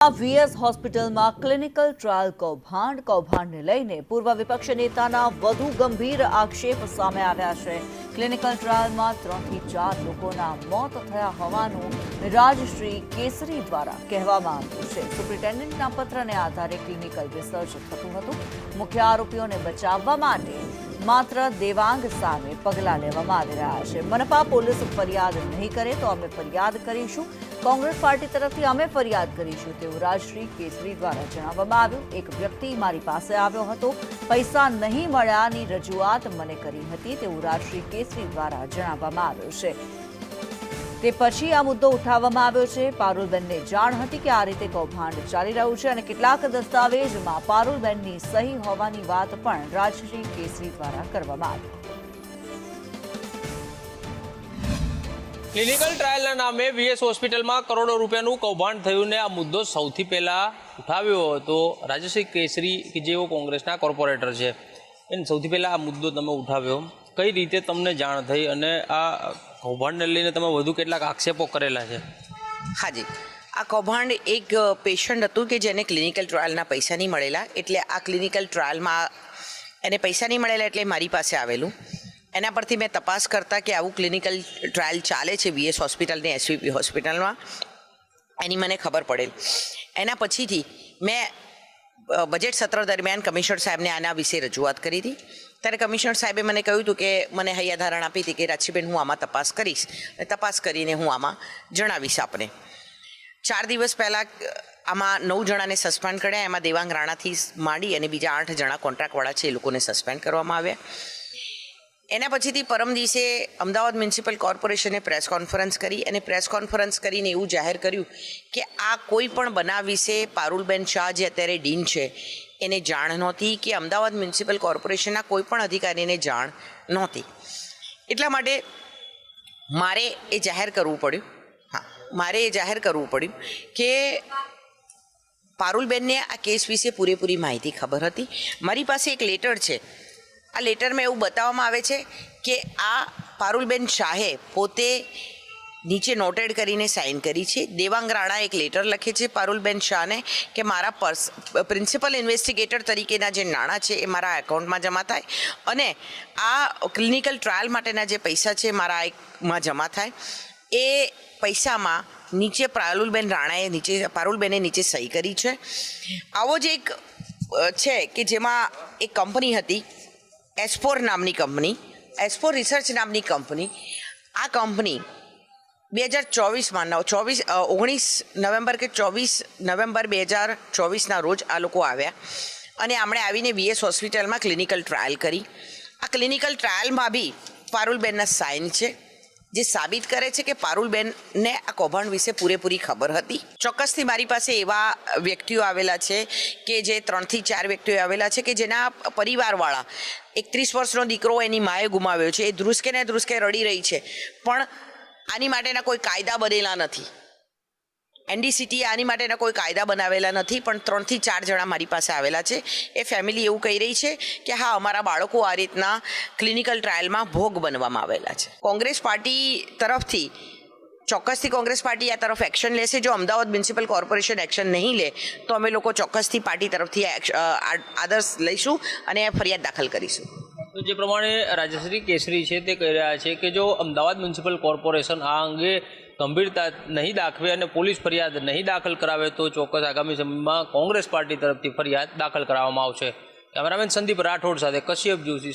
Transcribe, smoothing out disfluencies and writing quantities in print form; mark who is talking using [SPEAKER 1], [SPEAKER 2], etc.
[SPEAKER 1] VS હોસ્પિટલમાં clinical trial કૌભાંડને લઈને પૂર્વ વિપક્ષ નેતાના વધુ ગંભીર આક્ષેપ સામે આવ્યા છે। ક્લિનિકલ ટ્રાયલમાં 3 થી 4 લોકોના મોત થયા હોવાનું રાજશ્રી કેસરી દ્વારા કહેવામાં આવ્યું છે। સુપ્રિન્ટેન્ડન્ટના પત્રને આધારે ક્લિનિકલ રિસર્ચ થતું હતું। મુખ્ય આરોપીઓને બચાવવા માટે માત્ર દેવાંગ સામે પગલાં લેવામાં આવી રહ્યા છે। મનપા પોલીસ ફરિયાદ નહીં કરે તો અમે ફરિયાદ કરીશું। કોંગ્રેસ પાર્ટી તરફથી અમે ફરિયાદ કરીશું તેવું રાજશ્રી કેસરી દ્વારા જણાવવામાં આવ્યું। એક વ્યક્તિ મારી પાસે આવ્યો હતો, પૈસા નહીં મળ્યાની રજૂઆત મને કરી હતી તેવું રાજશ્રી કેસરી દ્વારા જણાવવામાં આવ્યું છે। તે પછી આ મુદ્દો ઉઠાવવામાં આવ્યો છે। પારુલબેનને જાણ હતી કે આ રીતે કૌભાંડ ચાલી રહ્યું છે અને કેટલાક દસ્તાવેજમાં પારુલબેનની સહી હોવાની વાત પણ રાજશ્રી કેસરી દ્વારા કરવામાં આવી।
[SPEAKER 2] ક્લિનિકલ ટ્રાયલના નામે વીએસ હોસ્પિટલમાં કરોડો રૂપિયાનું કૌભાંડ થયું ને આ મુદ્દો સૌથી પહેલાં ઉઠાવ્યો હતો રાજશ્રી કેસરી કે જેઓ કોંગ્રેસના કોર્પોરેટર છે। એને સૌથી પહેલાં આ મુદ્દો તમે ઉઠાવ્યો, કઈ રીતે તમને જાણ થઈ અને આ કૌભાંડને લઈને તમે વધુ કેટલાક આક્ષેપો કરેલા છે?
[SPEAKER 3] હાજી, આ કૌભાંડ એક પેશન્ટ હતું કે જેને ક્લિનિકલ ટ્રાયલના પૈસા નહીં મળેલા, એટલે આ ક્લિનિકલ ટ્રાયલમાં એને પૈસા નહીં મળેલા એટલે મારી પાસે આવેલું। એના પરથી મેં તપાસ કરતા કે આવું ક્લિનિકલ ટ્રાયલ ચાલે છે વીએસ હોસ્પિટલની એસવીપી હોસ્પિટલમાં, એની મને ખબર પડેલ। એના પછીથી મેં બજેટ સત્ર દરમિયાન કમિશનર સાહેબને આના વિશે રજૂઆત કરી હતી। ત્યારે કમિશનર સાહેબે મને કહ્યું હતું કે મને હૈયાધારણ આપી હતી કે રાશિબેન હું આમાં તપાસ કરીશ અને તપાસ કરીને હું આમાં જણાવીશ આપને। 4 દિવસ પહેલાં આમાં 9 જણાને સસ્પેન્ડ કર્યા, એમાં દેવાંગ રાણાથી માંડી અને બીજા 8 જણા કોન્ટ્રાક્ટવાળા છે એ લોકોને સસ્પેન્ડ કરવામાં આવ્યા। એના પછીથી પરમ દિવસે અમદાવાદ મ્યુનિસિપલ કોર્પોરેશને પ્રેસ કોન્ફરન્સ કરી અને પ્રેસ કોન્ફરન્સ કરીને એવું જાહેર કર્યું કે આ કોઈ પણ બનાવ વિશે પારુલબેન શાહ જે અત્યારે ડીન છે એને જાણ નહોતી, કે અમદાવાદ મ્યુનિસિપલ કોર્પોરેશનના કોઈ પણ અધિકારીને જાણ નહોતી। એટલા માટે મારે એ જાહેર કરવું પડ્યું કે પારુલબેનને આ કેસ વિશે પૂરેપૂરી માહિતી ખબર હતી। મારી પાસે એક લેટર છે, આ લેટરમાં એવું બતાવવામાં આવે છે કે આ પારુલબેન શાહે પોતે નીચે નોટેડ કરીને સાઇન કરી છે। દેવાંગ રાણા એક લેટર લખે છે પારુલબેન શાહને કે મારા પ્રિન્સિપલ ઇન્વેસ્ટિગેટર તરીકેના જે નાણાં છે એ મારા એકાઉન્ટમાં જમા થાય અને આ ક્લિનિકલ ટ્રાયલ માટેના જે પૈસા છે મારા એકમાં જમા થાય। એ પૈસામાં નીચે પારુલબેને નીચે સહી કરી છે। આવો જ એક છે કે જેમાં એક કંપની હતી એસ્પોર નામની કંપની, એસ્પોર રિસર્ચ નામની કંપની। આ કંપની 19 નવેમ્બર કે 24 નવેમ્બર 2024ના રોજ આ લોકો આવ્યા અને આમણે આવીને વીએસ હોસ્પિટલમાં ક્લિનિકલ ટ્રાયલ કરી। આ ક્લિનિકલ ટ્રાયલમાં બી પારુલબેનના સાઇન છે, જે સાબિત કરે છે કે પારુલબેનને આ કૌભાંડ વિશે પૂરેપૂરી ખબર હતી। ચોક્કસથી મારી પાસે એવા વ્યક્તિઓ આવેલા છે કે જે 3 થી 4 વ્યક્તિઓ આવેલા છે કે જેના પરિવારવાળા 31 વર્ષનો દીકરો એની માએ ગુમાવ્યો છે, એ ધ્રુસકે ને ધ્રુસકે રડી રહી છે, પણ આની માટેના કોઈ કાયદા બનેલા નથી। એનડીસીટીએ આની માટેના કોઈ કાયદા બનાવેલા નથી, પણ 3 થી 4 જણા મારી પાસે આવેલા છે। એ ફેમિલી એવું કહી રહી છે કે હા, અમારા બાળકો આ રીતના ક્લિનિકલ ટ્રાયલમાં ભોગ બનવામાં આવેલા છે। કોંગ્રેસ પાર્ટી તરફથી ચોક્કસથી કોંગ્રેસ પાર્ટી આ તરફ એક્શન લેશે। જો અમદાવાદ મ્યુનિસિપલ કોર્પોરેશન એક્શન નહીં લે તો અમે લોકો ચોક્કસથી પાર્ટી તરફથી આદર્શ લઈશું અને ફરિયાદ દાખલ કરીશું।
[SPEAKER 2] તો જે પ્રમાણે રાજશ્રી કેસરી છે તે કહી રહ્યા છે કે જો અમદાવાદ મ્યુનિસિપલ કોર્પોરેશન આ અંગે ગંભીરતા નહીં દાખવે અને પોલીસ ફરિયાદ નહીં દાખલ કરાવે તો ચોક્કસ આગામી સમયમાં કોંગ્રેસ પાર્ટી તરફથી ફરિયાદ દાખલ કરાવવામાં આવશે। કેમેરામેન સંદીપ રાઠોડ સાથે કશ્યપ જોશી।